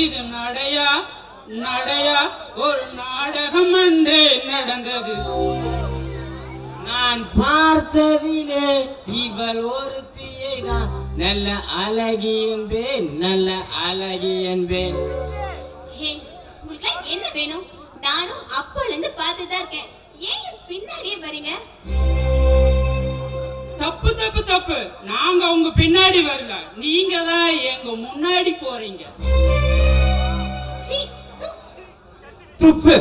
இது நடையா நடையா ஒரு நாடகம் அன்றே நடந்தது. நான் பார்த்ததிலே இவள் ஒருத்தியை நான் நல்ல அழகி என்பேன், நல்ல அழகி என்பேன். உங்களுக்கு என்ன வேணும்? நானும் அப்போல இருந்து பார்த்துதான் இருக்கேன். ஏன் பின்னாடியே வரீங்க? தப்பு தப்பு தப்பு. நாங்க உங்க பின்னாடி வரல, நீங்க தான் எங்க முன்னாடி போறீங்க. துப்பு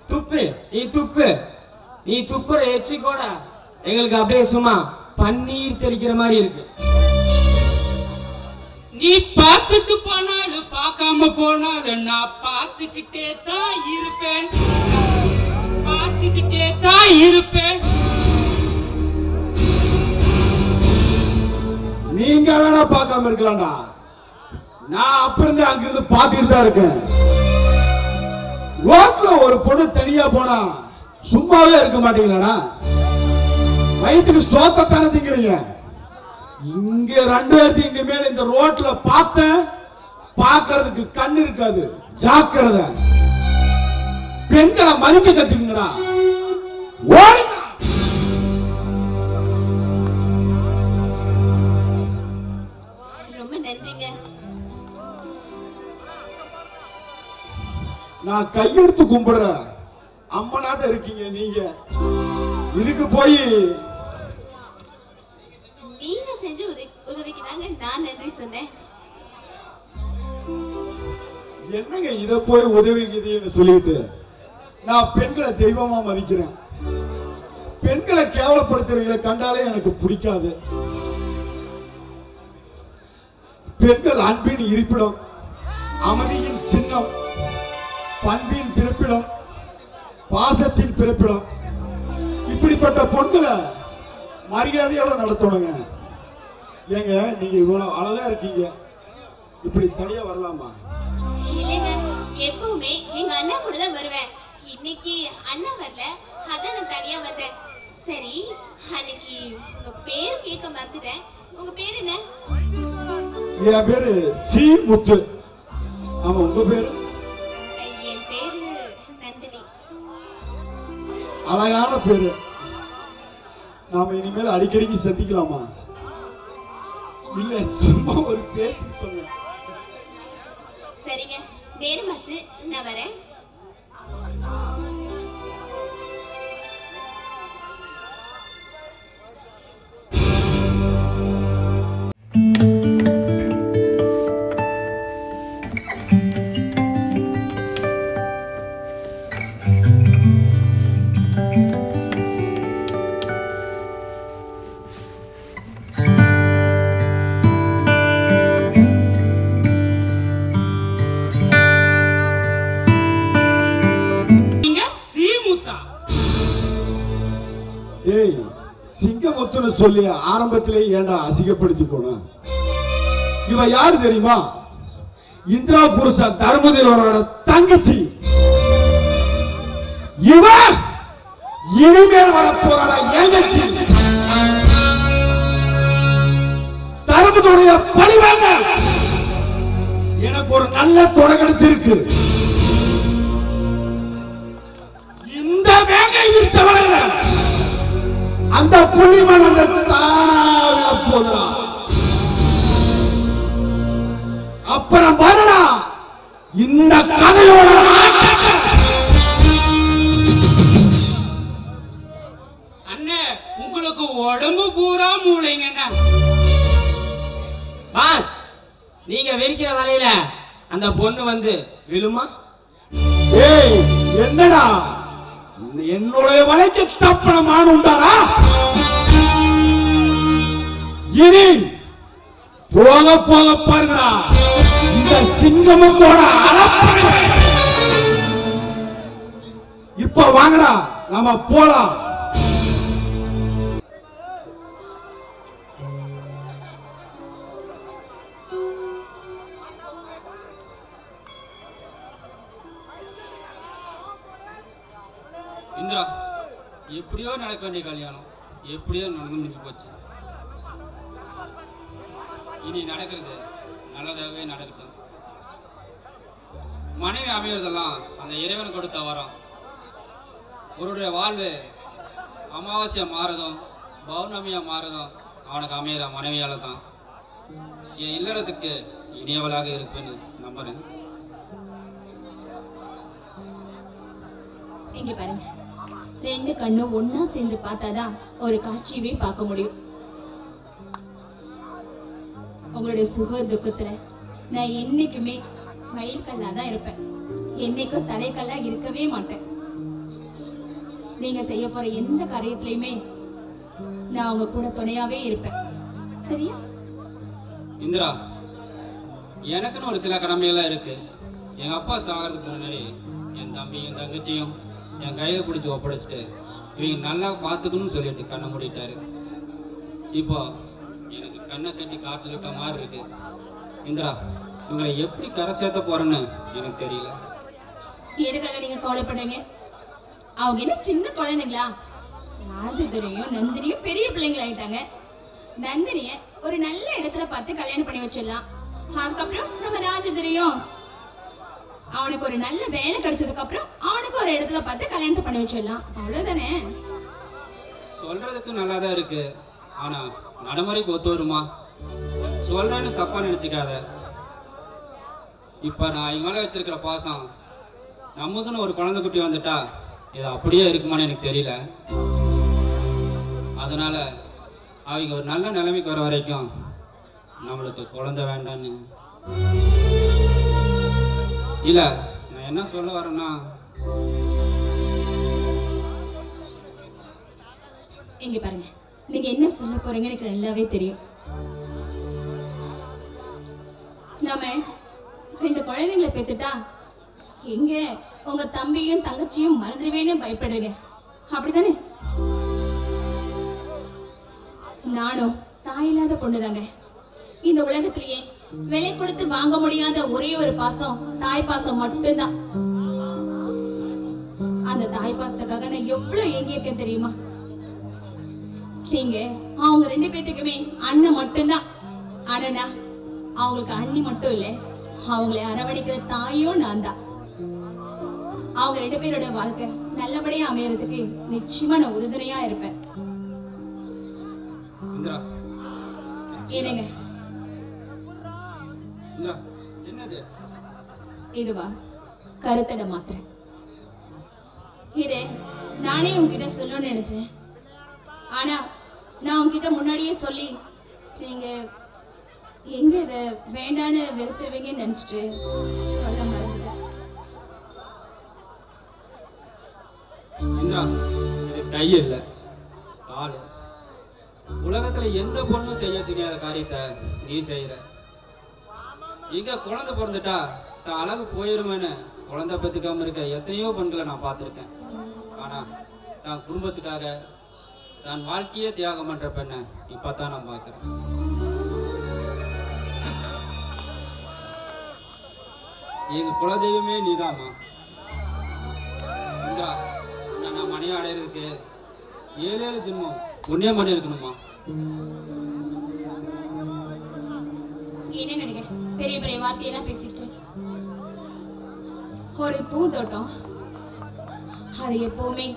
துப்பு நீ துப்பு. நீ துப்புற எச்சி கூட எங்களுக்கு அப்படியே சும்மா பன்னீர் தெளிக்கிற மாதிரி இருக்கு. நீ பார்த்துட்டு போனாலும் பார்க்காம போனாலும் நான் பார்த்துக்கிட்டே தான் இருப்பேன், பார்த்துக்கிட்டே தான் இருப்பேன். நீங்க வேணா பார்க்காம இருக்கலாம்டா, நான் அப்ப இருந்து அங்கிருந்து பார்த்துக்கிட்டு தான் இருக்கேன். ரோட்ல ஒரு பொண்ணு தனியா போனா சும்மாவே இருக்க மாட்டீங்களாடா? வயிற்றுக்கு சோத்தத்தானே திங்கிறீங்க. இங்க 2 பேர்த்து இங்க மேல இந்த ரோட்ல பார்த்தேன், பார்க்கிறதுக்கு கண்ணு இருக்காது. ஜாக்கிரதை, பெண்களை மதிக்க கத்துக்கங்கடா. ரொம்ப நன்றிங்க. நான் கையெடுத்து கும்பிடுறேன். அம்மனாட்ட இருக்கீங்க நீங்க. இதுக்கு போய் நீங்க செஞ்ச உதவிக்கு தாங்க நான் நன்றி சொன்னேன். என்னங்க இத போய் உதவிக்குதுன்னு சொல்லிட்டு, நான் பெண்களை தெய்வமா மதிக்கிறேன். பெண்களை கேவலப்படுத்துறவங்களை கண்டாலே எனக்கு பிடிக்காது. பெண்கள் அன்பின் இருப்பிடம், அமைதியின் சின்னம், பண்பின் பிறப்பிடம், பாசத்தின் பிறப்பிடம். இப்படிப்பட்ட பொண்களை மரியாதையோட நடத்தணுங்க. ஏங்க நீங்க இவ்வளவு அழகா இருக்கீங்க, இப்படி தனியா வரலாமா? இல்லைங்க, எப்பவுமே எங்க அண்ணா கூட தான் வருவேன். இன்னைக்கு அண்ணா வரல, அதான் நான் தனியா வந்தேன். சரி, அன்னைக்கு உங்க பேர் கேட்க மறந்துட்டேன். உங்க பேர் என்ன? என் பேரு சி முத்து. ஆமா, உங்க பேரு? என் பேரு நந்தினி. அழகான பேரு. நாம இனிமேல் அடிக்கடிக்கு சந்திக்கலாமா? இல்ல, சும்மா ஒரு பேச்சு சொன்ன. சரிங்க, நேரமாச்சு, நான் வரேன். ஏய், சிங்கமுத்துன்னு சொல்லி ஆரம்பத்திலே ஏண்டா அசிங்கப்படுத்திக்கணும்? இவ யாரு தெரியுமா? இந்திரா புருஷா தர்மதேவரோட தங்கச்சி. இவ இனிமேல் வரப்போறாளா ஏங்கச்சி. தர்மதுடைய பழிவாங்க எனக்கு ஒரு நல்ல துணை கிடைச்சிருக்கு. இந்த வேங்கை விரிச்சவள அந்த புள்ளிமனத்தை தானாக போதும். அப்புறம் வரடா இந்த கதையோட. அண்ணே, உங்களுக்கு உடம்பு பூரா மூளைங்கண்ணா. பாஸ், நீங்க வெறிக்கிற வலையில அந்த பொண்ணு வந்து விழுமா? ஏய், என்னடா என்னுடைய வலைக்கு தப்பன மான் உண்டாரா? இனி போக போக பாருங்கடா இந்த சிங்கமத்தோட அளப்பறை. இப்ப வாங்கடா, நாம போலாம். இந்திரா, எப்படியோ நடக்க வேண்டிய கல்யாணம் எப்படியோ நடந்து முடிஞ்சு போச்சு. இனி நடக்கிறது நல்லதாகவே நடக்கட்டும். மனைவி அமைவதெல்லாம் அந்த இறைவன் கொடுத்த வரம். ஒருடைய வாழ்வு அமாவாசையா மாறுதும் பௌர்ணமியா மாறுதும் அவனுக்கு அமையிற மனைவியால தான். என் இல்லறத்துக்கு இனியவளாக இருப்பேன்னு நம்புறேன். இங்க பாருங்க, ரெண்டு கண்ணும் ஒன்னா சேர்ந்து பார்த்தாதான் ஒரு காட்சியவே பார்க்க முடியும். உங்களுடைய சுக துக்கத்துல நான் என்னைக்குமே மயில்கல்லா தான் இருப்பேன். என்னைக்கும் தலைக்கல்லா இருக்கவே மாட்டேன். நீங்க செய்ய போற எந்த காரியத்திலயுமே நான் உங்க கூட துணையாவே இருப்பேன். சரியா? இந்திரா, எனக்குன்னு ஒரு சில கடமைகள்லாம் இருக்கு. எங்க அப்பா சாகிறதுக்கு முன்னாடி என் தம்பியும் தங்கச்சியும் என் கையில பிடிச்சி ஒப்படைச்சிட்டு இவங்க நல்லா பார்த்துக்கணும்னு சொல்லிட்டு கண்ணை மூடிட்டாரு. இப்போ எனக்கு கண்ணை கட்டி காத்து விட்ட மாதிரி இருக்கு. இந்திரா, இவங்களை எப்படி கரை சேர்த்த போறேன்னு எனக்கு தெரியல. எதுக்காக நீங்க கவலைப்படுறீங்க? அவங்க என்ன சின்ன குழந்தைங்களா? ராஜதுரையும் நந்தினியும் பெரிய பிள்ளைங்களா ஆயிட்டாங்க. நந்தினிய ஒரு நல்ல இடத்துல பார்த்து கல்யாணம் பண்ணி வச்சிடலாம். அதுக்கப்புறம் நம்ம ராஜதுரையும் அவனுக்கு ஒரு நல்ல வேலை கிடைச்சதுக்கு அப்புறம் அவனுக்கு ஒரு இடத்துல பார்த்து கல்யாணத்தை பண்ணி வச்சிடலாம். அவ்வளவுதானே? சொல்றதுக்கு நல்லாதான் இருக்கு, ஆனா நடைமுறைக்கு ஒத்து வருமா? சொல்றேன்னு தப்பா நினைச்சுக்காத. இப்ப நான் இவங்க மேல வச்சிருக்கிற பாசம் நமக்குன்னு ஒரு குழந்தை குட்டி வந்துட்டா இது அப்படியே இருக்குமான்னு எனக்கு தெரியல. அதனால அவங்க ஒரு நல்ல நிலைமைக்கு வர வரைக்கும் நம்மளுக்கு குழந்தை வேண்டான்னு. இல்ல, நான் என்ன சொல்ல வரேன்னா, இங்க பாருங்க, நீங்க என்ன சொல்ல போறீங்கன்னு எனக்கு நல்லாவே தெரியும். நாம ரெண்டு குழந்தைங்களை பெத்துட்டா எங்க உங்க தம்பியும் தங்கச்சியும் மறந்துடுவேன்னு பயப்படுறீங்க, அப்படிதானே? நானும் தாயில்லாத பொண்ணுதாங்க. இந்த உலகத்திலேயே விலை கொடுத்து வாங்க முடியாத ஒரே ஒரு பாசம் தாய் பாசம் மட்டும்தான். அந்த தாய் பாசத்துக்காக நான் எவ்வளவு ஏங்கியிருக்கேன் தெரியுமா? நீங்க அவங்க ரெண்டு பேத்துக்குமே அண்ணன் மட்டும்தான். ஆனா அவங்களுக்கு அண்ணி மட்டும் இல்ல, அவங்களை அரவணைக்கிற தாயும் நான் தான். அவங்க ரெண்டு பேரோட வாழ்க்கை நல்லபடியா அமையறதுக்கு நிச்சயமா நான் உறுதுணையா இருப்பேன். என்னங்க இதுவா? கருத்தடை மாத்திரை. இதே நானே உங்ககிட்ட சொல்லணும்னு நினைச்சேன். ஆனா நான் உங்ககிட்ட முன்னாடியே சொல்லி நீங்க எங்க இத வேண்டான்னு வெறுத்துருவீங்கன்னு நினைச்சிட்டு சொல்ல மறந்துட்டேன். கை இல்ல கால். உலகத்துல எந்த பொண்ணும் செய்ய தெரியாத காரியத்தை நீ செய்யற. இங்க குழந்தை பிறந்துட்டா தான் அழகு போயிருமேன்னு குழந்தை பெத்துக்காம இருக்க எத்தனையோ பெண்களை நான் பார்த்திருக்கேன். ஆனா தான் குடும்பத்துக்காக தான் வாழ்க்கையே தியாகம் பண்ற பெண்ணை இப்பதான் நான் பார்க்கிறேன். எங்க குலதெய்வமே நீதாமா. இந்திரா, நான் மனைவி அடையிறதுக்கு 7 ஜென்மம் புண்ணியம் பண்ணி இருக்கணுமா? என்ன நினைக்க பெரிய பெரிய வார்த்தையெல்லாம் பேசிட்டு. ஒரு பூந்தோட்டம் அது எப்பவுமே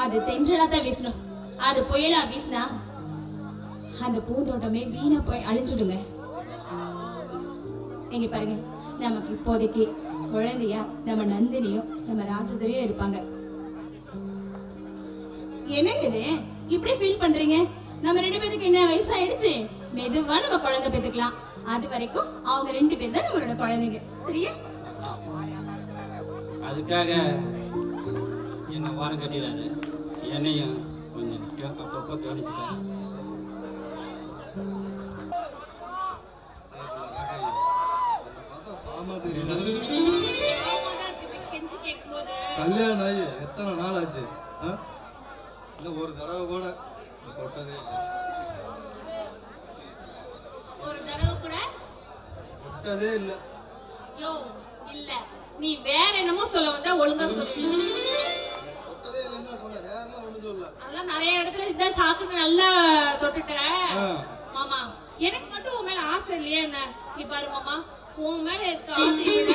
அது தென்றலா தான் வீசணும். அது புயலா வீசினா அந்த பூந்தோட்டமே வீணா போய் அழிஞ்சிடுங்க. நீங்க பாருங்க, நமக்கு இப்போதைக்கு குழந்தையா நம்ம நந்தினியும் நம்ம ராஜதுரையும் இருப்பாங்க. என்னங்க இது இப்படி ஃபீல் பண்றீங்க? நம்ம ரெண்டு பேருக்கு என்ன வயசாயிடுச்சு? மெதுவா நம்ம குழந்தை பெத்துக்கலாம். அது வரைக்கும் அவங்க ரெண்டு பேர் தான் நம்மளோட குழந்தைங்க. சரியா? அதுக்காக என்ன வாரம் கட்டிடாது. என்னையும் கொஞ்சம் அப்பப்போ கவனிச்சுக்க. கல்யாணம் ஆகி எத்தனை நாள் ஆச்சு? ஒரு தடவை கூட தொட்டதே இல்லை. ஒரு தடவை கூட தொட்டதே இல்லை. யோ இல்ல, நீ வேற என்னமோ சொல்ல வந்தா ஒழுங்கா சொல்லு. தொட்டதே இல்லைன்னு சொல்ல, வேற எல்லாம் ஒண்ணும் சொல்ல. அதெல்லாம் நிறைய இடத்துல இதான் சாக்குன்னு நல்லா தொட்டுட்ட மாமா. எனக்கு மட்டும் உன் மேல ஆசை இல்லையா என்ன? நீ பாரு மாமா, உன் மேல இருக்க ஆசையை விட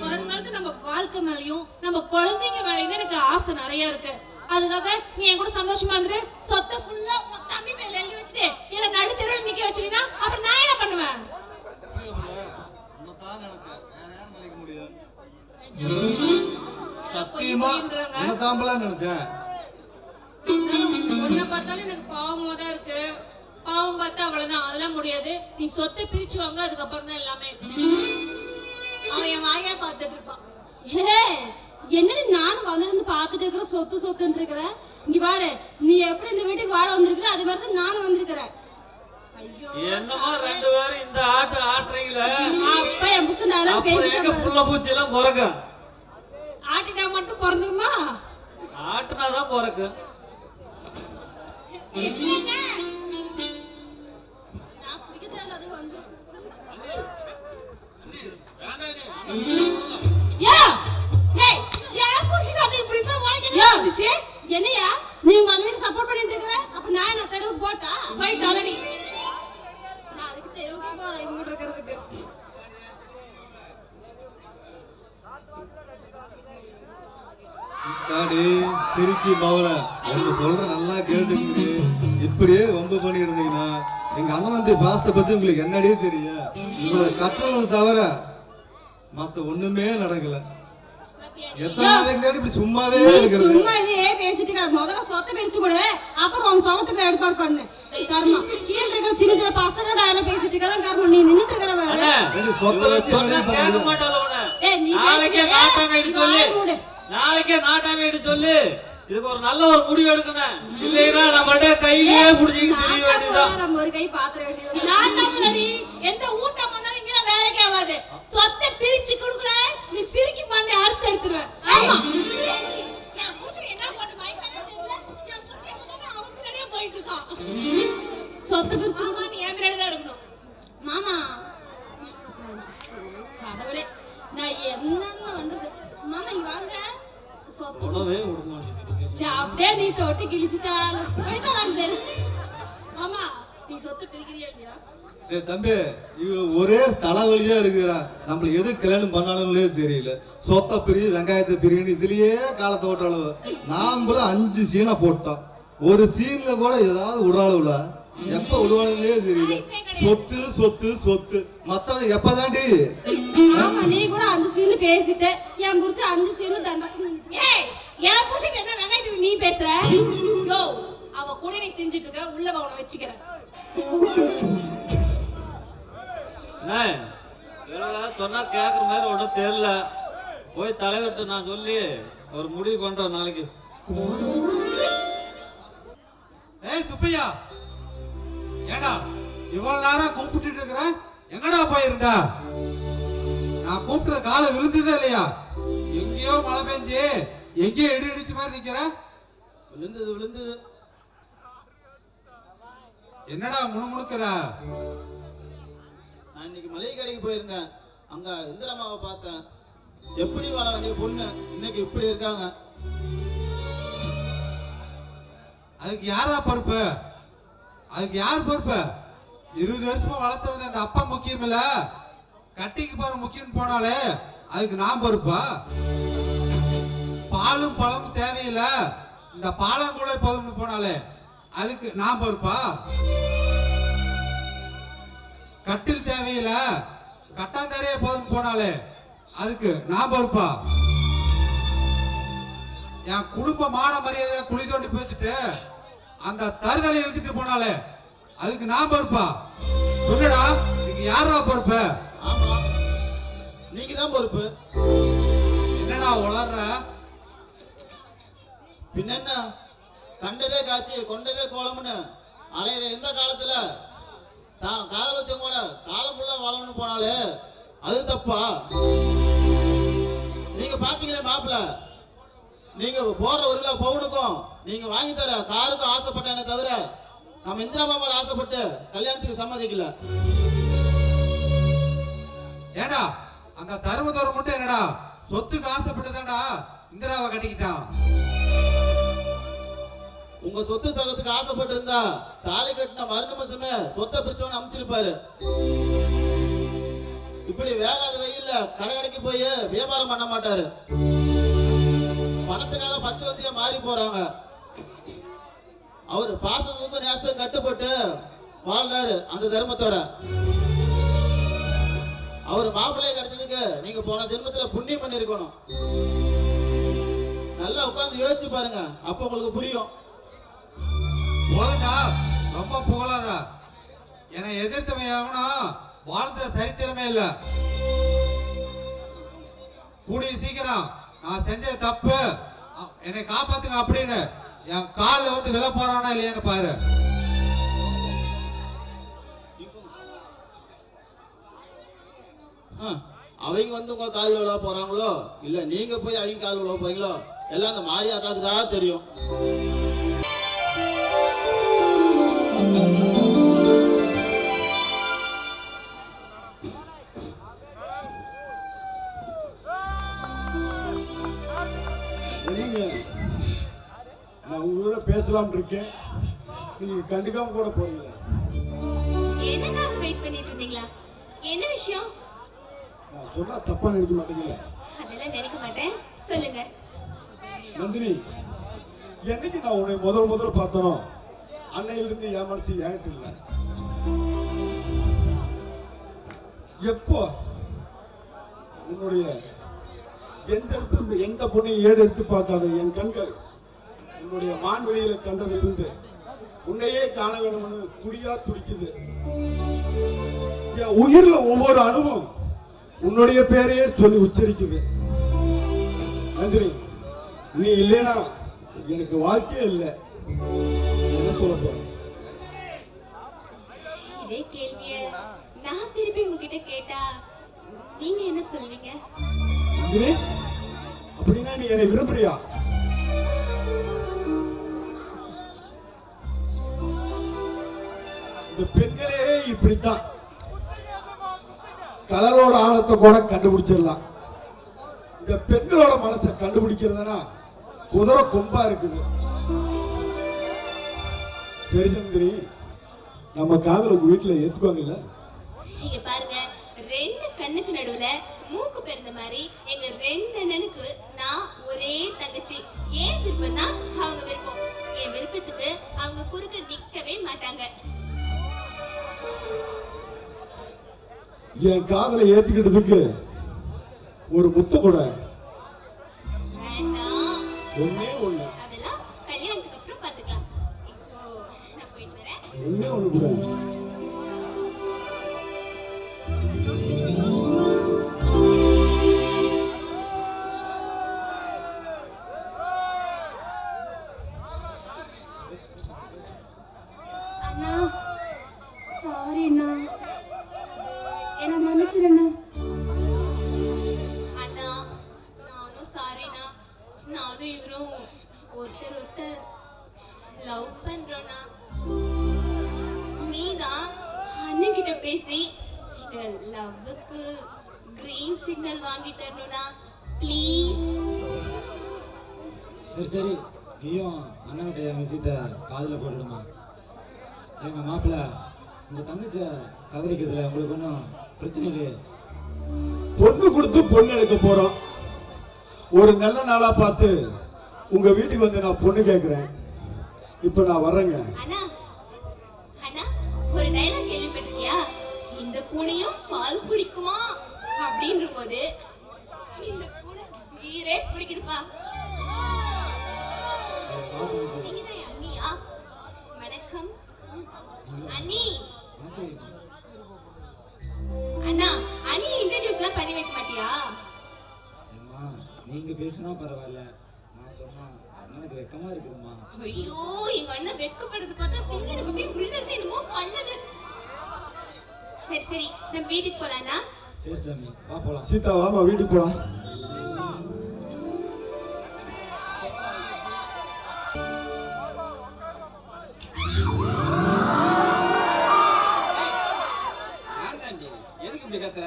வருங்காலத்து நம்ம வாழ்க்கை மேலயும் நம்ம குழந்தைங்க மேலயும் தான் எனக்கு ஆசை நிறைய இருக்கு. அதுக்காக நீ என் கூட சந்தோஷமா இருந்துரு. சொத்தை ஃபுல்லா உங்க தம்பி மேல எழுதி வச்சுட்டு என்ன நடு தெருவில் நிக்க வச்சிட்டீங்கன்னா அப்புறம் நான் என்ன பண்ணுவேன்? சத்தியமா உன்னதாம்பலாம் நினைச்சேன். உன்னை பார்த்தாலும் எனக்கு பாவமா தான் இருக்கு. பாவம் பார்த்தா அவ்வளவுதான், அதெல்லாம் முடியாது. நீ சொத்தை பிரிச்சு வாங்க, அதுக்கப்புறம் தான் எல்லாமே. அவன் என் வாயா பார்த்துட்டு இருப்பான். என்னடி நானும் வந்திருந்து பார்த்துட்டு இருக்கிற சொத்து சொத்துன்னு இருக்கிறேன். இங்க பாரு, நீ எப்படி இந்த வீட்டுக்கு வாழ வந்திருக்கிற அது மாதிரி தான் நானும் வந்திருக்கிறேன். என்னமோ ரெண்டு பேரும் இந்த ஆட்டு ஆட்டுறீங்களே. அப்ப என் புருஷன் அதெல்லாம் பேசிட்டு புள்ள பூச்சி எல்லாம் பிறக்க ஆட்டிட்டா மட்டும் பிறந்துருமா? ஆட்டுனாதான் பிறக்கு. நான் பிடிக்கிறது அது வந்துடும். என்னையா நீ உங்க அண்ணனுக்கு சப்போர்ட் பண்ணிட்டு இருக்கிற? அப்ப நான் என்ன தெருவுக்கு போட்டா போய் தலைவி. நான் அதுக்கு தெருவுக்கு போறேன் இவங்க இருக்கிறதுக்கு. தாடி சிரிக்கி பவல ஒன்று சொல்ற நல்லா கேட்டுக்கிட்டு இப்படியே வம்பு பண்ணி இருந்தீங்கன்னா எங்க அண்ணன் வந்து பாஸ்தை பத்தி உங்களுக்கு என்னடியே தெரியும். உங்களை கட்டணம் தவிர மத்த ஒண்ணுமே நடக்கல. எத்தனை நாளைக்கு தாடி இப்படி சும்மாவே இருக்கிறது? சும்மா இதே பேசிட்டு இருக்காது. முதல்ல சொத்தை பிரிச்சு கொடு, அப்புறம் உன் சொத்துக்கு ஏற்பாடு பண்ணு. கர்மா கீழே இருக்கிற சின்ன சின்ன பசங்களோட அதெல்லாம் பேசிட்டு இருக்கதான் கர்மா. நீ நின்னுட்டு இருக்கிற வேற சொத்தை வச்சு கேட்க மாட்டாள. நாளைக்கே நாட்டாமே எடுத்து சொல்லு. இதுக்கு ஒரு நல்ல ஒரு முடிவு எடுக்கணும். இல்லைன்னா நம்ம கையிலே புடிச்சிட்டு தெரிய வேண்டியதுதான். ஒரு கை பாத்திர வேண்டியது. நான் நம்மளடி எந்த ஊட்டம் வந்தாலும் இங்க வேலைக்கு ஆகாது. சொத்தை பிரிச்சு கொடுக்கல நீ சிரிக்கி பண்ணி அறுத்து எடுத்துருவேன். ஆமா என் புருஷன் என்ன போட்டு மைக்கானே தெரியல. என் புருஷன் அவன் கடையே போயிட்டு இருக்கான். சொத்தை பிரிச்சு கொடுமா நீ என் மேல தான் இருக்கணும். மாமா கடவுளே நான் என்னன்னு வந்தது. மாமா இங்க வாங்க. உணவே விடுமா அப்படியே நீ தொட்டி கிழிச்சிட்டாலும் போயிட்டாங்க. மாமா நீ சொத்து பிரிக்கிறியா இல்லையா? தம்பி இவரு ஒரே தலைவலியா இருக்கிறா. நம்மளுக்கு எது கல்யாணம் பண்ணாலும்னே தெரியல. சொத்த பிரி வெங்காயத்தை பிரின்னு இதுலயே காலத்தை ஓட்ட அளவு. நாமளும் 5 சீனை போட்டோம். ஒரு சீன்ல கூட ஏதாவது விடுறாளுல எப்ப விடுவாளுன்னே தெரியல. சொத்து சொத்து சொத்து மத்தது எப்பதாண்டி? ஆமா நீ கூட 5 சீன் பேசிட்டு என் புருஷ 5 சீன் தண்டக்கு. ஏய் என் புருஷன் என்ன வெங்காயத்துக்கு நீ பேசுற? யோ அவ கூட நீ திஞ்சிட்டு இருக்க. உள்ள அவனை வச்சுக்கிறேன். சொன்னா கேக்குற மாதிரி ஒன்றும் தெரியல. போய் தலைவர்கிட்ட நான் சொல்லி ஒரு முடிவு பண்றேன் நாளைக்கு. ஏய் சுப்பையா, ஏடா இவ்வளவு நேரம் கூப்பிட்டு இருக்கிறேன், எங்கடா போயிருந்தா? நான் கூப்பிட்டது காலை விழுந்ததே இல்லையா? எங்கேயோ மழை பெஞ்சு எங்கேயோ இடி இடிச்ச மாதிரி நிக்கிற. விழுந்தது என்னடா முணுமுணுக்கிற? நான் இன்னைக்கு மளிகை கடைக்கு போயிருந்தேன். அங்க இந்திரமாவை பார்த்தேன். எப்படி வாழ வேண்டிய பொண்ணு இன்னைக்கு இப்படி இருக்காங்க. அதுக்கு யாரா பொறுப்பு? அதுக்கு யார் பொறுப்பு? 20 வருஷமா வளர்த்து வந்த அந்த அப்பா முக்கியம் இல்ல, கட்டிக்கு போற முக்கியம் போனாலே அதுக்கு நான் பொறுப்பா? பாலும் பழமும் தேவையில்ல, இந்த பாலங்கூட போதும்னு போனாலே அதுக்கு நான் பொறுப்பா? கட்டில் தேவையில்ல, கட்டாந்தரையே போதும் போனாலே அதுக்கு நான் பொறுப்பா? என் குடும்ப மான மரியாதையில குழி தோண்டி போச்சுட்டு அந்த தருதலை இழுத்துட்டு போனாலே அதுக்கு நான் பொறுப்பா? சொல்லுடா, இதுக்கு யாரா பொறுப்பு? ஆமா நீங்க தான் பொறுப்பு. என்னடா உளர்ற? பின்ன கண்டதே காட்சி கொண்டதே கோலம்னு அலையிற எந்த காலத்துல தான் காதல் வச்சவங்க கூட காலம் ஃபுல்லா வாழணும்னு போனாலே அது தப்பா? நீங்க பாத்தீங்களே மாப்பிள்ள, நீங்க போற ஒரு கிலோ பவுனுக்கும் நீங்க வாங்கி தர காருக்கும் ஆசைப்பட்டேனே தவிர நம்ம இந்திரா மாமால ஆசைப்பட்டு கல்யாணத்துக்கு சம்மதிக்கல. ஏடா அந்த தருமதோரம் மட்டும் என்னடா சொத்துக்கு ஆசைப்பட்டுதான்டா இந்திராவை கட்டிக்கிட்டான். உங்க சொத்து சகத்துக்கு ஆசைப்பட்டு இருந்தா தாலி கட்டின மறு நிமிஷமே சொத்தை பிரிச்சவன அமுத்திருப்பாரு. இப்ப இப்படி வேகாத வெயில்ல கடைக்கு போய் வியாபாரம் பண்ண மாட்டாரு. பணத்துக்காக பச்சைவத்தியா மாறி போறாங்க. அவரு பாசத்துக்கும் நேசத்துக்கும் கட்டுப்பட்டு வாழ்றாரு அந்த தர்மத்தோட. அவர் மாப்பிள்ளைய கிடைச்சதுக்கு நீங்க போன ஜென்மத்துல புண்ணியம் பண்ணிருக்கணும். நல்லா உட்கார்ந்து யோசிச்சு பாருங்க, அப்ப உங்களுக்கு புரியும். போதுண்டா, ரொம்ப புகழாத. என்னை எதிர்த்தவன் எவனும் வாழ்ந்த சரித்திரமே இல்ல. கூடிய சீக்கிரம் நான் செஞ்ச தப்பு என்னை காப்பாத்துங்க அப்படின்னு என் காலில் வந்து விழ போறானா இல்லையான்னு பாரு. அவங்க வந்து உங்க காலில் விழ போறாங்களோ இல்ல நீங்க போய் அவங்க காலில் விழ போறீங்களோ எல்லாம் அந்த மாரியாதாக்கு தான் தெரியும். நான் உங்களோட பேசலாம் இருக்கேன், நீங்க கண்டுக்காம கூட போறீங்களா? என்னக்காக வெயிட் பண்ணிட்டு இருந்தீங்களா? என்ன விஷயம்? நான் சொன்னா தப்பா நினைக்க மாட்டீங்களா? அதெல்லாம் நினைக்க மாட்டேன், சொல்லுங்க. நந்தினி, என்னைக்கு நான் உன்னை முதல்ல பார்த்தனோ அன்னையிலிருந்து என் மனசு ஏன்ட்டு இல்லை. எப்போ உன்னுடைய எந்த பொண்ணையும் ஏடு எடுத்து பார்க்காத என் கண்கள் உன்னுடைய மான்வெளியில கண்டதிலிருந்து உன்னையே காண வேணும்னு துடியா துடிக்குது. என் உயிர்ல ஒவ்வொரு அணுவும் உன்னுடைய பேரையே சொல்லி உச்சரிக்குது. நந்தினி, நீ இல்லைனா எனக்கு வாழ்க்கையே இல்லை. என்ன சொல்ல போற? இதே கேள்விய நான் திருப்பி உங்ககிட்ட கேட்டா நீங்க என்ன சொல்வீங்க? நந்தினி, அப்படின்னா நீ என்னை விரும்புறியா? இந்த பெண்களே இப்படித்தான், கலரோட ஆழத்தை கூட கண்டுபிடிச்சிடலாம். இந்த பெண்களோட மனசை கண்டுபிடிக்கிறதுனா குதிரை கொம்பா இருக்குது. சரி சந்திரி, நம்ம காதல உங்க வீட்டுல ஏத்துக்குவாங்க இல்ல? இங்க பாருங்க, ரெண்டு கண்ணுக்கு நடுவுல மூக்கு பிறந்த மாதிரி எங்க ரெண்டு அண்ணனுக்கு நான் ஒரே தங்கச்சி. ஏன் விருப்பம் தான் அவங்க விருப்பம். என் விருப்பத்துக்கு அவங்க குறுக்க நிக்கவே மாட்டாங்க. என் காதலை ஏத்துக்கிட்டதுக்கு ஒரு முத்தம் கூட. வேண்டாம், ஒன்னே ஒண்ணு. அதெல்லாம் கல்யாணத்துக்கு அப்புறம் பாத்துக்கலாம். இப்போ நான் போயிட்டு வரேன். ஒன்னே ஒண்ணு கூட. அண்ணா, சாரி அண்ணா, என்ன மன்னிச்சிருண்ணா. அண்ணா, நானும் சாரிண்ணா. நானும் இவரும் ஒருத்தர் லவ் பண்றோம்னா. நீதான் அண்ணன் கிட்ட பேசி இந்த லவ்வுக்கு கிரீன் சிக்னல் வாங்கி தரணும்னா ப்ளீஸ். சரி, நீயும் அண்ணன்கிட்ட என் விஷயத்த காதில் போட்டுடுமா. எங்கள் மாப்பிள்ளை உங்கள் தங்கச்சியை கதறிக்கிறதுல உங்களுக்கு ஒன்றும் பிரச்சனை இல்லையே. பொண்ணு கொடுத்து பொண்ணு எடுக்க போறோம். ஒரு நல்ல நாளா பார்த்து உங்க வீட்டுக்கு வந்து நான் பொண்ணு கேட்கிறேன். இப்ப நான் வர்றேங்க. அண்ணா, அண்ணா, ஒரு டைலாக் கேள்விப்பட்டிருக்கியா? இந்த பூனையும் பால் குடிக்குமா அப்படின்ற போது இந்த பூனை நீரே குடிக்குதுப்பா. நீங்கதான் அண்ணியா? வணக்கம் அண்ணி. அண்ணா, அண்ணி இன்ட்ரோடியூஸ்லாம் பண்ணி வைக்க மாட்டியா? ஏம்மா, நீங்கள் பேசுனா பரவாயில்ல, நான் சொன்னா அண்ணனுக்கு வெக்கமாக இருக்குதும்மா. ஐயோ, எங்க அண்ணன் வெக்கப்படுறது பார்த்தா எனக்கு அப்படியே உள்ள இருந்து என்னமோ பண்ணுது. சரி, நம்ம வீட்டுக்கு போலாம்னா? சரி சாமி, வா போலாம். சீதா, வாமா வீட்டுக்கு போலாம். எதுக்கு இப்படி கத்துற?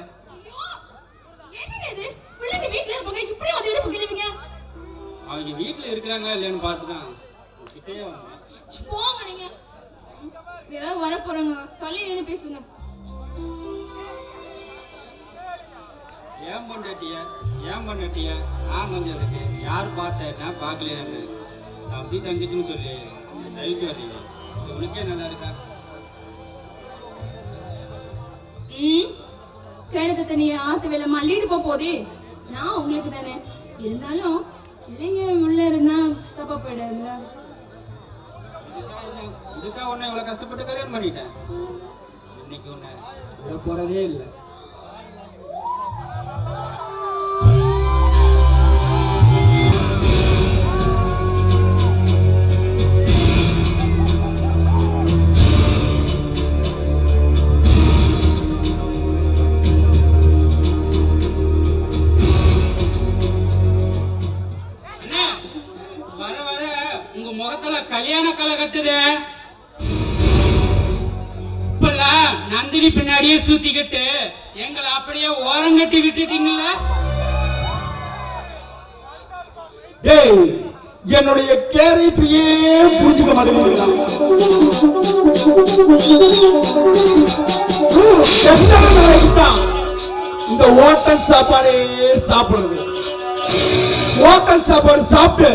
என்னங்க இது? பிள்ளைங்க வீட்ல இருப்பாங்க, இப்படி வந்து விட புகிடுவீங்க. அவங்க வீட்டுல இருக்கிறாங்களா இல்லையான்னு பார்த்துதான் கிட்டே வந்தேன். போங்க நீங்க. யாராவது வர போறாங்க, தள்ளி நின்னு பேசுங்க. பொண்டாட்டிய ஏன் பொண்டாட்டிய கொஞ்சம் இருக்கு யார் பார்த்தேன்னா பார்க்கலையான்னு தம்பி தங்கச்சின்னு சொல்லி தவிட்டு வரீங்க உனக்கே நல்லா இருக்கா? கிழத்த தண்ணிய ஆத்து வேலை மல்லிட்டு போதே நான் உங்களுக்கு தானே இருந்தாலும் இல்லைங்க உள்ள இருந்தா தப்பா போயிடாதுல. இதுக்கா உன்னை இவ்வளவு கஷ்டப்பட்டு கல்யாணம் பண்ணிட்டேன். இன்னைக்கு உன்னை விட போறதே இல்லை. கல்யாண கலை கட்டுது இப்பெல்லாம் நந்தினி பின்னாடியே சுத்திக்கிட்டு எங்களை அப்படியே ஓரங்கட்டி விட்டுட்டீங்களா? டேய் என்னுடைய கேரக்டரையே புரிஞ்சுக்க மாட்டேங்கிறீங்களா? இந்த ஹோட்டல் சாப்பாடே சாப்பிடுறது ஹோட்டல் சாப்பாடு சாப்பிட்டு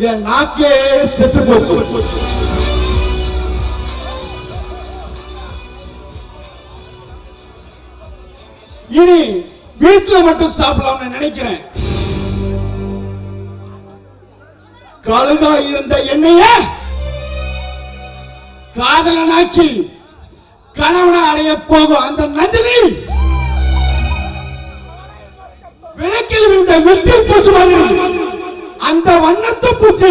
என் நாக்கே செத்து போச்சு. இனி வீட்டுல மட்டும் சாப்பிடலாம்னு நினைக்கிறேன். கழுகா இருந்த என்னைய காதலனாக்கி கணவனை அடைய போகும் அந்த நந்தினி விளக்கில் விழுந்த வெட்டில் பூச்சி மாதிரி அந்த வண்ணத்து பூச்சி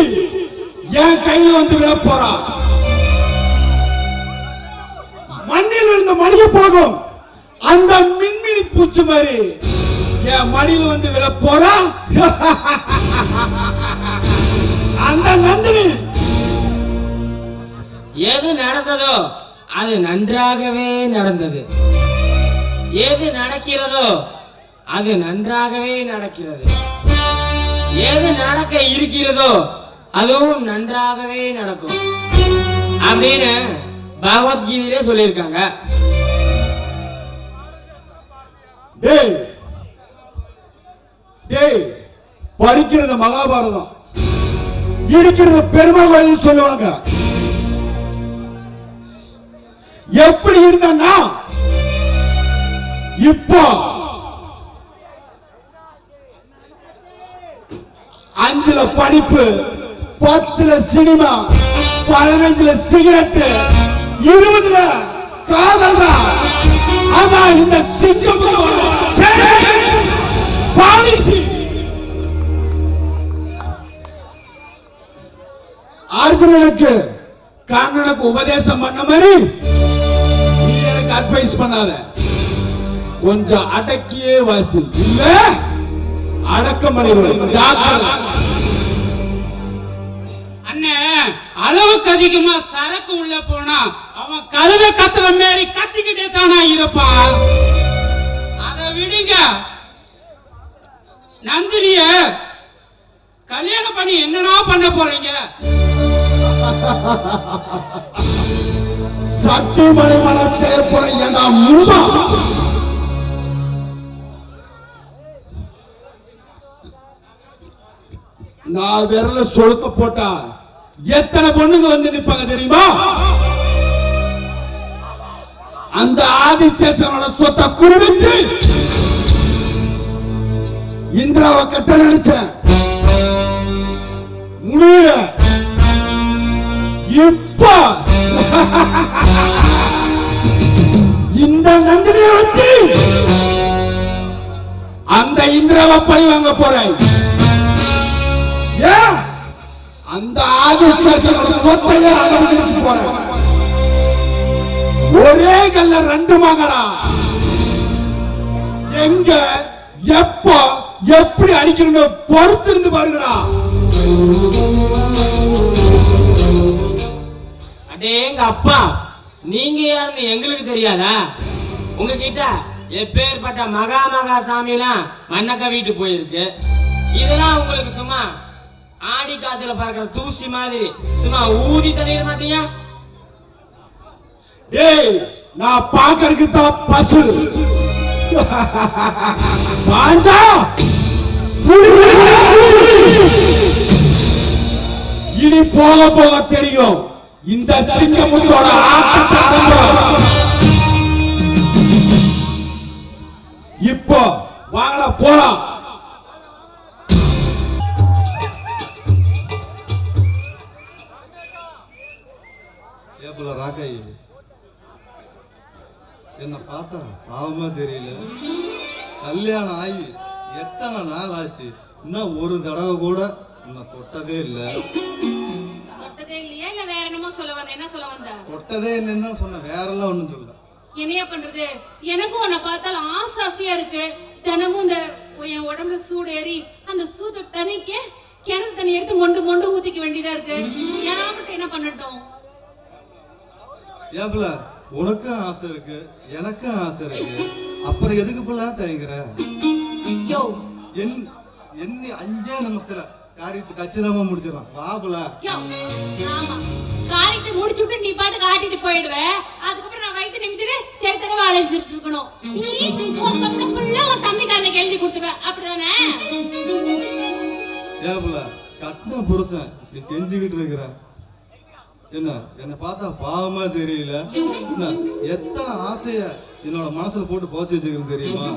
என் கையில வந்து விழ போறா. மண்ணில் விழுந்த மடிய போகும் அந்த மின்மினி பூச்சி மாதிரி என் மடியில் வந்து விழ போறா. அந்த நந்தினி எது நடந்ததோ அது நன்றாகவே நடந்தது. எது நடக்கிறதோ அது நன்றாகவே நடக்கிறது. எது நடக்க இருக்கிறதோ அதுவும் நன்றாகவே நடக்கும் அப்படின்னு பகவத்கீதையிலே சொல்லியிருக்காங்க. டேய் டேய் படிக்கிறது மகாபாரதம், இடிக்கிறது பெருமகள் சொல்லுவாங்க. எப்படி இருந்தன்னா இப்போ 5ல படிப்பு, 10ல சினிமா, 15ல சிகரெட், 20ல காதல். ஆனா இந்த சிங்கம் பாலிசி அர்ஜுனனுக்கு கண்ணனுக்கு உபதேசம் பண்ண மாதிரி நீ எனக்கு அட்வைஸ் பண்ணாத. கொஞ்சம் அடக்கியே வாசி, இல்ல அடக்கம் பண்ணிடுவேன். அண்ணே அளவுக்கு அதிகமா சரக்கு உள்ள போனா அவன் கழுத கத்துற மாதிரி கத்திக்கிட்டே தானா இருப்பான். அதை விடுங்க. நந்தினிய கல்யாணம் பண்ணி என்னன்னா பண்ண போறீங்க? சட்டி மணிமன செய்ய போறீங்க. முன்பா நான் விரல சொலுக்க போட்டா எத்தனை பொண்ணுங்க வந்து நிப்பாங்க தெரியுமா? அந்த ஆதிசேஷனோட சொத்தை குடிச்சு இந்திராவை கட்ட நினைச்சேன், முடியல. இப்ப இந்த நந்தினியை வச்சு அந்த இந்திராவை பழி வாங்க போறேன். அந்த ஆதிசேஷனோட சொத்தையே அனுபவிக்க போறேன். ஒரே கல்ல 2 மகனா. எங்க எப்ப எப்படி அடிக்கணும்னு பொறுத்து இருந்து பாருங்கடா. அடேங்க அப்பா, நீங்க யாருன்னு எங்களுக்கு தெரியாதா? உங்ககிட்ட எப்பேற்பட்ட மகா சாமி எல்லாம் மண்ணக்க வீட்டு போயிருக்கு. இதெல்லாம் உங்களுக்கு சும்மா ஆடி காத்துல பறக்கிற தூசி மாதிரி சும்மா ஊதி தள்ளிட மாட்டீங்க? ஏய், நான் பாக்கறதுக்கு தான் பசு. பாஞ்சா இனி போக போக தெரியும் இந்த சிங்கமுத்தோட இப்போ வாங்கடா போலாம். ஏப்புல ராக்காயி என்ன பார்த்தா பாவமா தெரியல. கல்யாணம் ஆகி எத்தனை நாள் ஆச்சு, இன்னும் ஒரு தடவை கூட இன்னும் தொட்டதே இல்லை. தொட்டதே இல்லையா இல்ல வேற என்னமோ சொல்ல வந்த? என்ன சொல்ல வந்த? தொட்டதே இல்லைன்னு தான் சொன்ன, வேற எல்லாம் ஒண்ணும் சொல்ல. என்னையா பண்றது? எனக்கும் உன்னை பார்த்தாலும் ஆசையா இருக்கு. தினமும் இந்த என் உடம்புல சூடு ஏறி அந்த சூட்டை தனிக்க கிணத்து தண்ணி எடுத்து மொண்டு மொண்டு ஊத்திக்க வேண்டியதா இருக்கு. நான் மட்டும் என்ன பண்ணட்டும்? ஏப்புல உனக்கும் ஆசை இருக்கு, எனக்கும் ஆசை இருக்கு, அப்புறம் எதுக்கு புள்ள தயங்குற? யோ என்ன 5 நிமிஷத்துல காரியத்தை கச்சிதமா முடிச்சிடலாம் வாபுல. ஆமா, காரியத்தை முடிச்சுட்டு நீ பாட்டுக்கு ஆட்டிட்டு போயிடுவ. அதுக்கப்புறம் நான் வயிற்று நிமித்திட்டு தெரு தெருவா அழைச்சிட்டு இருக்கணும். நீ உன் சொத்தை ஃபுல்லா உன் தம்பிக்காரனுக்கு எழுதி கொடுத்துருவ, அப்படிதானே? ஏப்புல கட்டின புருஷன் இப்படி கெஞ்சிக்கிட்டு இருக்கிறேன். என்ன பார்த்தா பாவமா தெரியல. எத்தனை ஆசைய என்னோட மனசுல போட்டு போச்சு வச்சுக்கிறது தெரியுமா?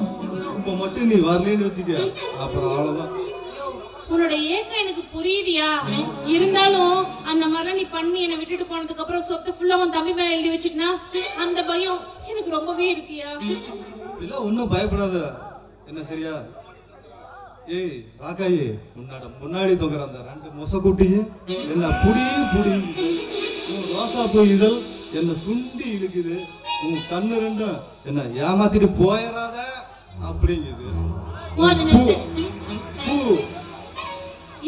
இப்ப மட்டும் நீ வரலன்னு வச்சுக்க, அப்புறம் அவ்வளவுதான். உன்னோட ஏக்கம் எனக்கு புரியுதியா? இருந்தாலும் அந்த மாதிரி நீ பண்ணி என்னை விட்டுட்டு போனதுக்கு அப்புறம் சொத்து ஃபுல்லா உன் தம்பி மேல எழுதி வச்சுட்டுனா அந்த பயம் எனக்கு ரொம்பவே இருக்குயா. இல்ல ஒன்னும் பயப்படாத, என்ன சரியா? ஏய் ராக்காயி, முன்னாடி தொங்குற அந்த 2 மொசக்குட்டிங்க என்ன புடி உன் ரோசா பூ இதழ் என்ன சுண்டி இழுக்குது, உன் கண்ணு 2 என்ன ஏமாத்திட்டு போயிடாத அப்படிங்குது.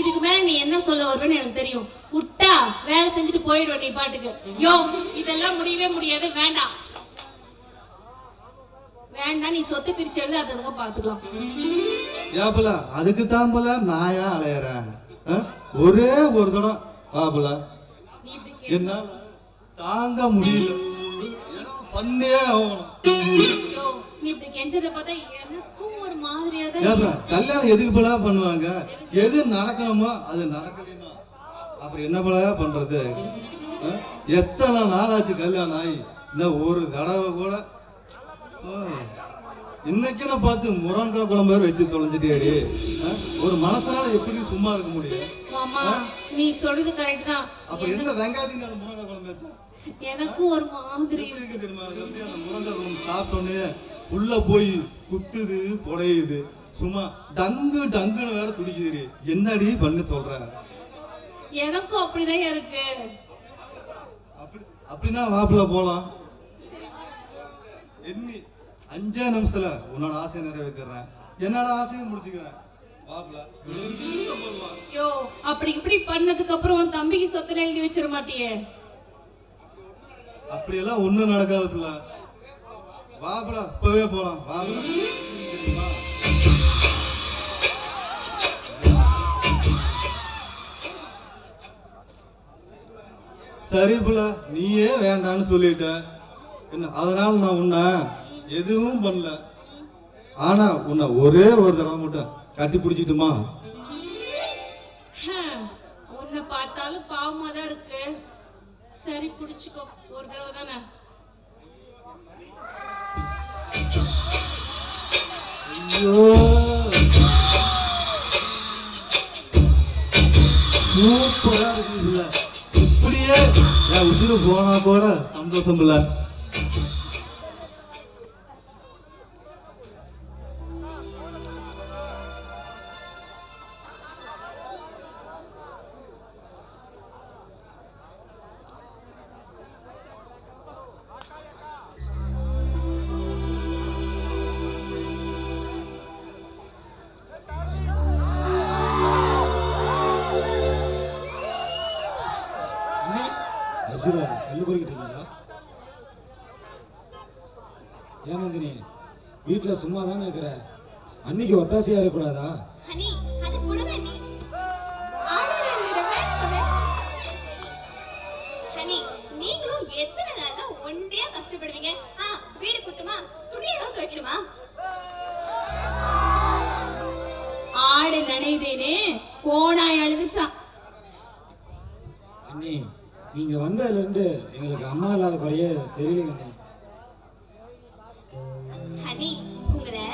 இதுக்கு மேல நீ என்ன சொல்ல வருவேன்னு எனக்கு தெரியும். விட்டா வேலை செஞ்சுட்டு போயிடுவேன் நீ பாட்டுக்கு. யோ இதெல்லாம் முடியவே முடியாது, வேண்டாம் வேண்டாம். நீ சொத்து பிரிச்சு எழுது, அதுக்கு பாத்துக்கலாம். ஏப்புல அதுக்கு தான் போல நான் ஏன் அலையறேன்? ஒரே ஒரு தடம் பாப்புல என்ன தாங்க முடியல, பண்ணே ஆகணும். நீ இப்படி கெஞ்சதை பார்த்தா எனக்கும் ஒரு மாதிரியா தான். கல்யாணம் எதுக்கு போல பண்ணுவாங்க? எது நடக்கணுமோ அது நடக்கலைன்னா அப்புறம் என்ன போல பண்றது? எத்தனை நாள் ஆச்சு கல்யாணம் ஆகி, இன்னும் ஒரு தடவை கூட இன்னைக்கு நான் பார்த்து முருங்கைக்காய் குழம்பு வச்சு தொலைஞ்சிட்டேடி. ஒரு மனசால எப்படி சும்மா இருக்க முடியும்? நீ சொல்றது கரெக்ட் தான். அப்புறம் என்ன வெங்காயத்துக்கு அந்த முருங்கைக்காய் குழம்பு வச்சு எனக்கும் ஒரு மாதிரி இருக்கு தெரியுமா? எப்படி அந்த முருங்கைக்காய் குழம்பு சாப்பிட்டோன்னே உள்ள போய் குத்துது புடையுது, சும்மா டங்குன்னு வேற துடிக்குது. என்னடி பண்ணு சொல்ற? எனக்கும் அப்படிதான் இருக்கு. அப்படின்னா வாப்புல போலாம். எண்ணி 5 நிமிஷத்துல உன்னோட ஆசையை நிறைவேற்றிடுறேன், என்னோட ஆசையும் முடிச்சுக்கிறேன். வாப்புல யோ அப்படி இப்படி பண்ணதுக்கு அப்புறம் உன் தம்பிக்கு சொத்துல எழுதி வச்சிட மாட்டியே? அப்படியெல்லாம் ஒண்ணும் நடக்காது பிள்ளை. வாப்புல இப்பவே போலாம். வாப்புல சரி புள்ள, நீயே வேண்டான்னு சொல்லிட்ட. என்ன அதனால நான் உன்னை எதுவும் பண்ணல. ஆனா உன்னை ஒரே ஒரு தடவை மட்டும் கட்டி பிடிச்சிட்டுமா? உன்னை பார்த்தாலும் பாவமா தான் இருக்கு. சரி பிடிச்சுக்கோ, ஒரு தடவை தானே. சூப்பரா இருக்கு. இப்படியே என் உசுறு போனா கூட சந்தோஷம் இல்ல. ஏனந்தினி வீட்டுல சும்மா தானே இருக்கிற, அன்னைக்கு ஒத்தாசையா இருக்கக்கூடாதா? நீங்களும் எத்தனை நாள் தான் ஒண்டியா கஷ்டப்படுவீங்க? வீடு குட்டுமா, துணி ஏதாவது துவைக்கணுமா? பிறந்ததுல இருந்து எங்களுக்கு அம்மா இல்லாத குறையே தெரியலங்கண்ணே. ஹனி, உங்களை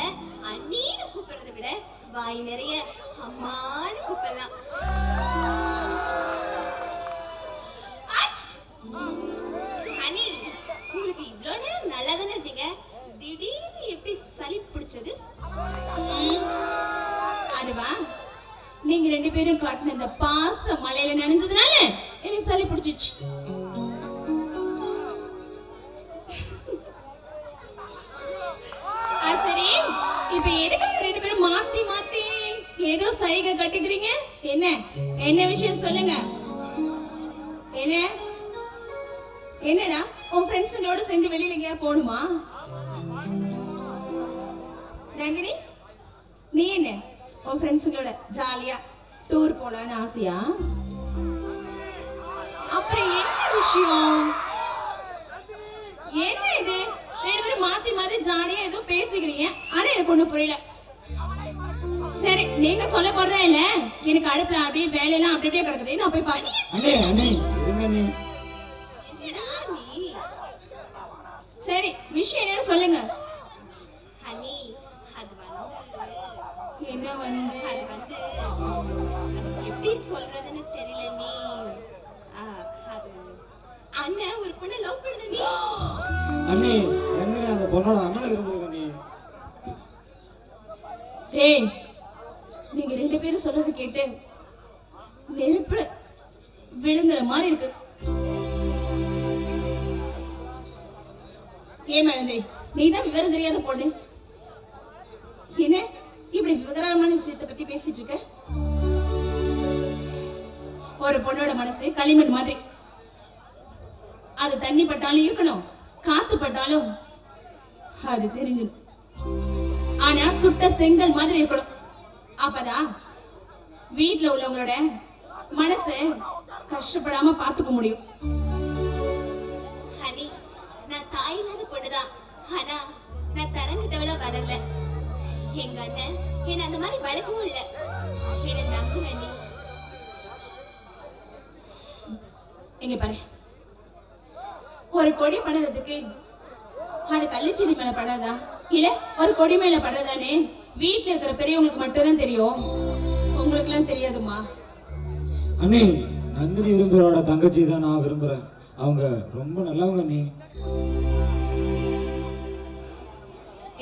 அண்ணின்னு கூப்பிடுறதை விட வாய் நிறைய அம்மான்னு கூப்பிடலாம். ஹனி, உங்களுக்கு இவ்வளோ நேரம் நல்லா தானே இருந்தீங்க, திடீர்னு எப்படி சளி பிடிச்சது? அதுவா, நீங்க 2 பேரும் காட்டின இந்த பாச மழையில நனைஞ்சதுனால எனக்கு சளி பிடிச்சிச்சு. சரி, இப்ப எதுக்காக 2 பேரும் மாத்தி மாத்தி ஏதோ சைகை கட்டிக்கிறீங்க? என்ன என்ன விஷயம் சொல்லுங்க. என்ன என்னடா, உன் ஃப்ரெண்ட்ஸுங்களோட சேர்ந்து வெளியில எங்கேயா போகணுமா? நந்தினி, நீ என்ன உன் ஃப்ரெண்ட்ஸுங்களோட ஜாலியா டூர் போலான்னு ஆசையா? அப்புறம் என்ன விஷயம்? என்ன இது 2 பேரும் மாத்தி மாத்தி ஜாலியா ஏதோ பேசிக்கிறீங்க, ஆனா எனக்கு ஒண்ணு புரியல. சரி, நீங்க சொல்ல போறதா இல்ல, எனக்கு அடுப்புல அப்படியே வேலையெல்லாம் அப்படி அப்படியே கிடக்குது, நான் போய் பாக்கிறேன். அண்ணே அண்ணே இருங்க அண்ணே. சரி, விஷயம் என்னன்னு சொல்லுங்க. ஹனி, அது என்ன வந்து அது எப்படி சொல்றதுன்னு தெரியல. நீ அது அண்ணன் ஒரு பொண்ணை லவ் பண்ணுது. நீ அண்ணே நந்தினி அந்த பொண்ணோட அண்ணனுக்கு இருந்தது அண்ணே. ஏய், நீங்க 2 பேரும் சொல்றது கேட்டு நெருப்புல விழுங்குற மாதிரி இருக்கு. ஏன் மழந்திரி, நீதான் விவரம் தெரியாத பொண்ணு, என்ன இப்படி விவரமான விஷயத்தை பத்தி பேசிட்டு இருக்க? ஒரு பொண்ணோட மனசு களிமண் மாதிரி, அது தண்ணி பட்டாலும் இருக்கணும், காத்து பட்டாலும் அது தெரிஞ்சிடும். ஆனா சுட்ட செங்கல் மாதிரி இருக்கணும். அப்பதான் வீட்டுல உள்ளவங்களோட மனசு கஷ்டப்படாம பாத்துக்க முடியும். ஹனி, நான் தாய் இல்லாத பொண்ணுதான், ஆனா நான் தரங்கிட்டவள வளரல. எங்க அண்ணன் என்ன அந்த மாதிரி வளர்க்கவும் இல்ல. என்ன நம்புங்க நீ. இங்க பாரு, ஒரு கொடி படுறதுக்கு அது கள்ளிச்செடி மேல படாதா இல்ல ஒரு கொடி மேல படுறதானே வீட்டுல இருக்கிற பெரியவங்களுக்கு மட்டும் தான் தெரியும், உங்களுக்கு எல்லாம் தெரியாதுமா. அண்ணே, நந்தினி விரும்புறோட தங்கச்சி தான் நான் விரும்புறேன். அவங்க ரொம்ப நல்லவங்க அண்ணே.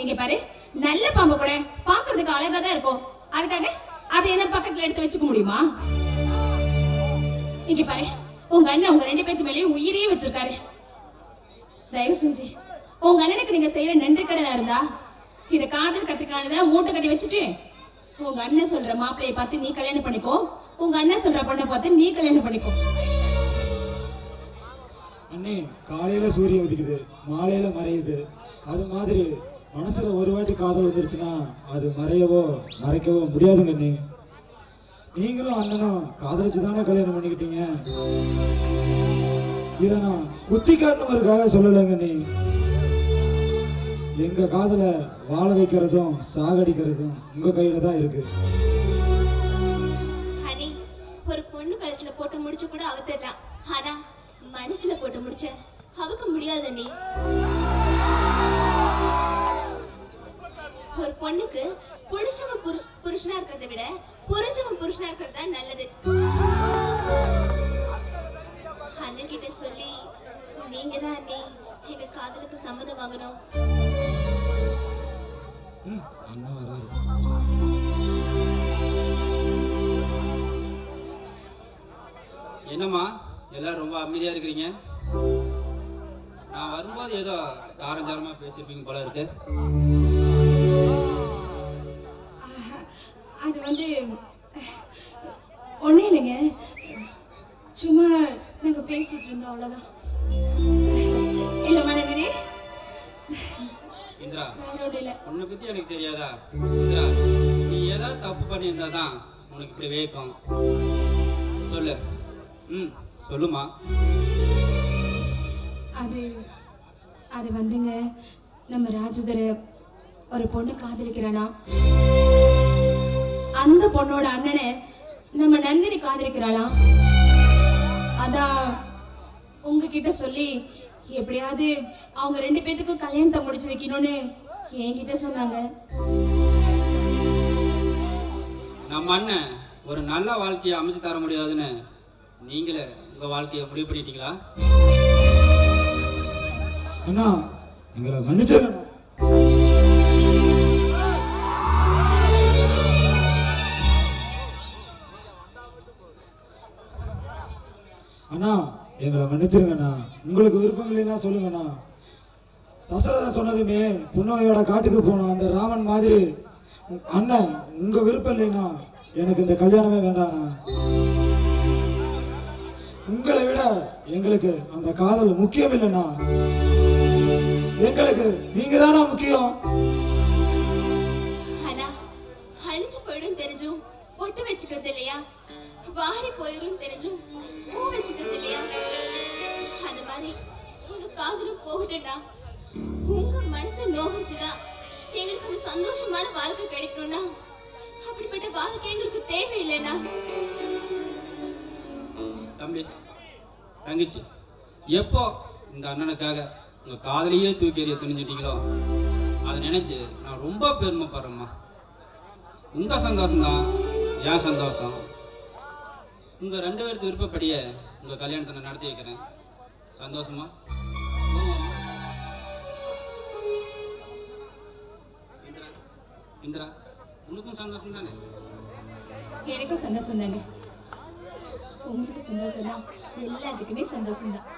இங்க பாரு, நல்ல பாம்பு கூட பாக்குறதுக்கு அழகா தான் இருக்கும், அதுக்காக அதை என்ன பக்கத்துல எடுத்து வச்சுக்க முடியுமா? இங்க பாரு, உங்க அண்ணன் உங்க 2 பேருக்கு மேலேயும் உயிரையே வச்சிருக்காரு. தயவு செஞ்சு உங்க அண்ணனுக்கு நீங்க செய்யற நன்றி கடனா இருந்தா இத காதல் கத்திரிக்கானதான் மூட்டை கட்டி வச்சுட்டு உங்க அண்ணன் சொல்ற மாப்பிள்ளையை பார்த்து நீ கல்யாணம் பண்ணிக்கோ, உங்க அண்ணன் சொல்ற பொண்ணை பார்த்து நீ கல்யாணம் பண்ணிக்கோ. அண்ணே, காலையில சூரியன் உதிக்குது, மாலையில மறையுது. அது மாதிரி மனசுல ஒரு வாட்டி காதல் வந்துருச்சுன்னா அது மறையவோ மறைக்கவோ முடியாதுங்க அண்ணே. நீங்களும் அண்ணனும் காதலிச்சு தானே கல்யாணம் பண்ணிக்கிட்டீங்க. இதை நான் குத்தி காட்டணுங்கிறதுக்காக சொல்லலைங்க அண்ணே. எங்க காதல வாழ வைக்கிறதும் சாகடிக்கிறதும் உங்க கையில தான் இருக்கு. ஹனி, ஒரு பொண்ணு கழுத்துல போட்டு முடிச்சு கூட அவத்திடலாம், ஆனா மனசுல போட்டு முடிச்ச அவக்க முடியாது. நீ ஒரு பொண்ணுக்கு புடிச்சவன் புருஷனா இருக்கிறத விட புரிஞ்சவன் புருஷனா இருக்கிறது தான் நல்லது. அண்ணன் கிட்ட சொல்லி நீங்க தான் அண்ணி எங்க காதலுக்கு சம்மதம் வாங்கணும். அண்ணா வராரு. என்னம்மா எல்லாரும் ரொம்ப அமைதியா இருக்கிறீங்க? நான் வரும்போது ஏதோ காரஞ்சாரமா பேசியிருப்பீங்க போல இருக்கு. அது வந்து ஒண்ணே இல்லைங்க, சும்மா நாங்க பேசிட்டு இருந்தோம், அவ்வளவுதான். இல்ல மனைவி, இந்திரா, வேற ஒண்ணு இல்ல. உன்னை பத்தி எனக்கு தெரியாதா? இந்திரா, நீ ஏதாவது தப்பு பண்ணியிருந்தாதான் உனக்கு இப்படி வேக்கம். சொல்லு. சொல்லுமா. அது வந்துங்க, நம்ம ராஜதர ஒரு பொண்ணு காதலிக்கிறானா, அந்த பொண்ணோட அண்ணனை நம்ம நந்தினி காதலிக்கிறாளா. அதான் உங்ககிட்ட சொல்லி எப்படியாவது அவங்க 2 பேத்துக்கும் கல்யாணத்தை முடிச்சு வைக்கணும்னு என்கிட்ட சொன்னாங்க. நம்ம அண்ணன் ஒரு நல்ல வாழ்க்கையை அமைச்சு தர முடியாதுன்னு நீங்களே உங்க வாழ்க்கையை முடிவு பண்ணிட்டீங்களா? அண்ணா எங்களை மன்னிச்சிருங்க. அண்ணா எங்களை மன்னிச்சிருங்கண்ணா. உங்களுக்கு விருப்பம் இல்லைன்னா சொல்லுங்கண்ணா. தசரதன் சொன்னதுமே புன்னகையோட காட்டுக்கு போனோம் அந்த ராமன் மாதிரி. அண்ணன் உங்க விருப்பம் இல்லைன்னா எனக்கு இந்த கல்யாணமே வேண்டாண்ணா. உங்களை விட எங்களுக்கு அந்த காதல் முக்கியம் இல்லைண்ணா. எங்களுக்கு நீங்க தானா முக்கியம். ஆனா அழிஞ்சு போயிடும் தெரிஞ்சும் ஒட்டு வச்சுக்கிறது இல்லையா? வாடி போயிடும் தெரிஞ்சும் பூ வச்சுக்கிறது இல்லையா? அந்த மாதிரி உங்க காதலும் போகட்டும்னா உங்க மனசை நோகிச்சுதான் எங்களுக்கு ஒரு சந்தோஷமான வாழ்க்கை கிடைக்கணும்னா அப்படிப்பட்ட வாழ்க்கை எங்களுக்கு தேவையில்லைன்னா. தம்பி தங்கச்சி, எப்போ இந்த அண்ணனுக்காக உங்க காதலையே தூக்கி எறிய துணிஞ்சிட்டீங்களோ அதை நினைச்சு நான் ரொம்ப பெருமைப்படுறேம்மா. உங்க சந்தோஷம்தான் என் சந்தோஷம். உங்க 2 பேருக்கு விருப்பப்படியே உங்க கல்யாணத்தை நான் நடத்தி வைக்கிறேன். சந்தோஷமா? இந்திரா, உனக்கும் சந்தோஷம் தானே? எனக்கும் சந்தோஷம் தாங்க. உங்களுக்கு சந்தோஷம் தான், எல்லாத்துக்குமே சந்தோஷம் தான்.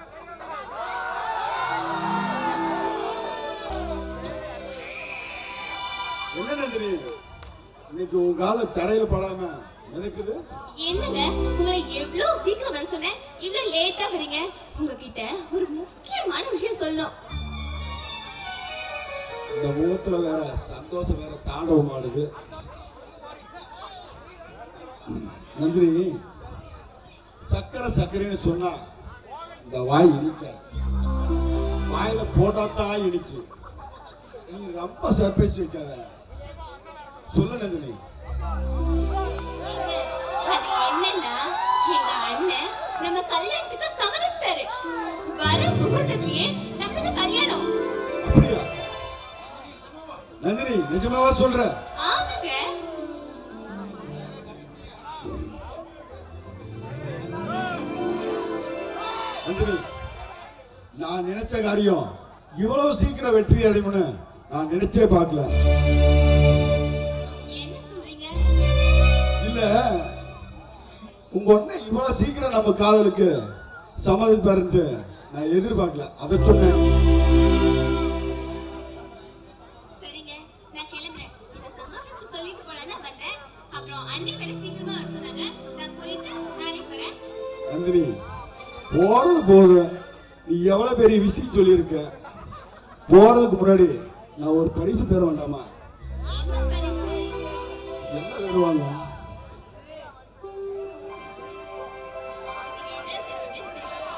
என்ன நந்தினி, இன்னைக்கு உன் கால தரையில படாம மிதக்குது? என்னங்க உங்களை எவ்வளவு சீக்கிரம் வர சொன்னேன், இவ்வளவு லேட்டா வரீங்க. உங்ககிட்ட ஒரு முக்கியமான விஷயம் சொல்லணும். இந்த முகத்துல வேற சந்தோஷம் வேற தாண்டவம் ஆடுது. நந்தினி, சக்கரை சக்கரைன்னு சொன்னா இந்த வாய் இனிக்காது, வாயில போட்டாத்தான் இனிக்கு. நீ ரொம்ப சர்ப்ரைஸ் வைக்காத, சொல்லு நந்தினி. அது என்னன்னா எங்க அண்ணன் நம்ம கல்யாணத்துக்கு சம்மதிச்சிட்டாரு. வர முகூர்த்தத்திலேயே நமக்கு கல்யாணம். அப்படியா நந்தினி, நிஜமாவா சொல்ற? ஆமாங்க. நந்தினி, நான் நினைச்ச காரியம் இவ்வளவு சீக்கிரம் வெற்றி அடையும்னு நான் நினைச்சே பார்க்கல. என்ன சொல்றீங்க? இல்ல, உங்க ஒண்ணு இவ்வளவு சீக்கிரம் நம்ம காதலுக்கு சம்மதிப்பாருன்ட்டு நான் எதிர்பார்க்கல, அதை சொன்னேன். சரிங்க, நான் கிளம்புறேன். இந்த சந்தோஷத்தை சொல்லிட்டு போலான்னு வந்தேன். அப்புறம் அண்ணி வேற சீக்கிரமா வர சொன்னாங்க. நான் போயிட்டு நாளைக்கு வரேன். நந்தினி, போறது போது நீ எவ்வளவு பெரிய விஷயம் சொல்லியிருக்க. போறதுக்கு முன்னாடி நான் ஒரு பரிசு பெற வேண்டாமா? என்ன பரிசு? என்ன தருவாங்க? நீங்க என்ன தருவீங்கன்னு தெரியுமா?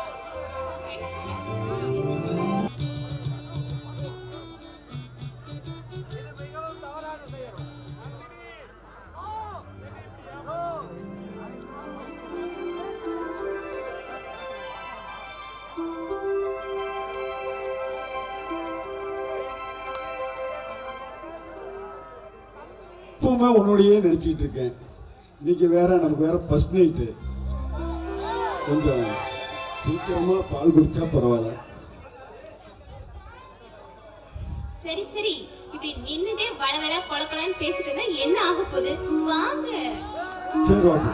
எப்பவுமே உன்னோடையே நடிச்சிட்டு இருக்கேன். இன்னைக்கு வேற நமக்கு வேற ஃபர்ஸ்ட் நைட்டு. கொஞ்சம் சீக்கிரமா பால் குடிச்சா பரவாயில்ல. சரி சரி, இப்படி நின்னுட்டே வளவள கொலக்கொலன்னு பேசிட்டு இருந்தா என்ன ஆக போகுது? வாங்க. சரி வாப்பா.